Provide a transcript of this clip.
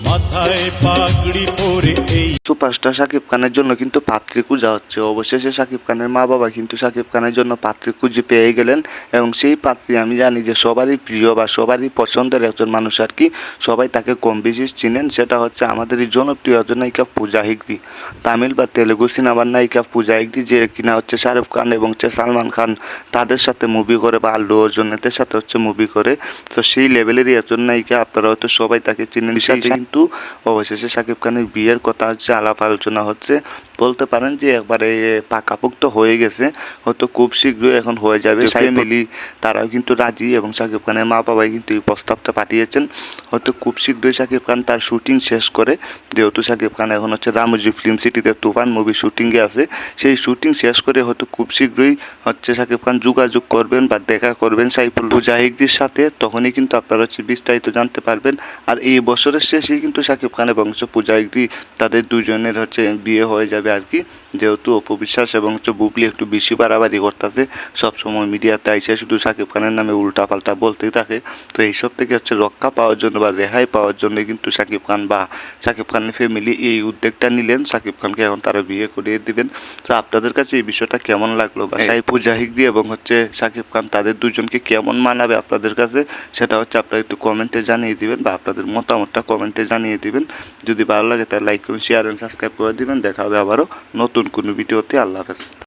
মাথায় পাগড়ি পরে এই সুপারস্টার শাকিব খানের জন্য কিন্তু পাত্রী খোঁজা হচ্ছে। অবশেষে শাকিব খানের মা বাবা কিন্তু শাকিব খানের জন্য পাত্রী খুঁজে পেয়ে গেলেন এবং সেই পাত্রী আমি জানি যে সবারই প্রিয় বা সবারই পছন্দের একজন মানুষ আর কি। সবাই তাকে কম বেশি চিনেন। সেটা হচ্ছে আমাদের এই জনপ্রিয় নায়িকা পূজা হেগড়ে। তামিল বা তেলেগু সিনেমার নায়িকা পূজা হেগড়ে, যে কিনা হচ্ছে শাহরুখ খান এবং হচ্ছে সালমান খান তাদের সাথে মুভি করে বা আল্লু অর্জুন এদের সাথে হচ্ছে মুভি করে। তো সেই লেভেলেরই একজন নায়িকা, আপনারা হয়তো সবাই তাকে চিনেন। সাথে কিন্তু অবশেষে শাকিব খানের বিয়ের কথা হচ্ছে, আলাপ আলোচনা হচ্ছে। বলতে পারেন যে একবারে পাকাপোক্ত হয়ে গেছে, হয়তো খুব শীঘ্রই এখন হয়ে যাবে। ফ্যামিলি তারাও কিন্তু রাজি এবং শাকিব খানের মা বাবাই কিন্তু এই প্রস্তাবটা পাঠিয়েছেন। হয়তো খুব শীঘ্রই শাকিব খান তার শুটিং শেষ করে, যেহেতু শাকিব খান এখন হচ্ছে রামোজি ফিল্ম সিটিতে তুফান মুভি শুটিংয়ে আছে, সেই শুটিং শেষ করে হয়তো খুব শীঘ্রই হচ্ছে শাকিব খান যোগাযোগ করবেন বা দেখা করবেন সাইফুল মুজাহিদের সাথে। তখনই কিন্তু আপনারা হচ্ছে বিস্তারিত জানতে পারবেন। আর এই বছরের শেষেই কিন্তু শাকিব খান এবং হচ্ছে পূজা হেগড়ে তাদের দুজনের হচ্ছে বিয়ে হয়ে যাবে আর কি। যেহেতু অপু বিশ্বাস এবং হচ্ছে বুবলি একটু বেশি বাড়াবাড়ি করতেছে, সবসময় মিডিয়াতে আইসে শুধু শাকিব খানের নামে উল্টাপাল্টা বলতেই থাকে। তো এইসব থেকে হচ্ছে রক্ষা পাওয়ার জন্য বা রেহাই পাওয়ার জন্য কিন্তু শাকিব খান বা শাকিব খানের ফ্যামিলি এই উদ্যোগটা নিলেন। শাকিব খানকে এখন তারা বিয়ে করিয়ে দিবেন। তো আপনাদের কাছে এই বিষয়টা কেমন লাগলো বা পূজা হেগড়ে এবং হচ্ছে শাকিব খান তাদের দুজনকে কেমন মানাবে আপনাদের কাছে, সেটা হচ্ছে আপনারা একটু কমেন্টে জানিয়ে দিবেন বা আপনাদের মতামতটা কমেন্টে জানিয়ে দিবেন। যদি ভালো লাগে তাহলে লাইক করুন, শেয়ার এবং সাবস্ক্রাইব করে দিবেন। দেখা হবে আবারও নতুন কোনো ভিডিওতে। আল্লাহ হাফেজ।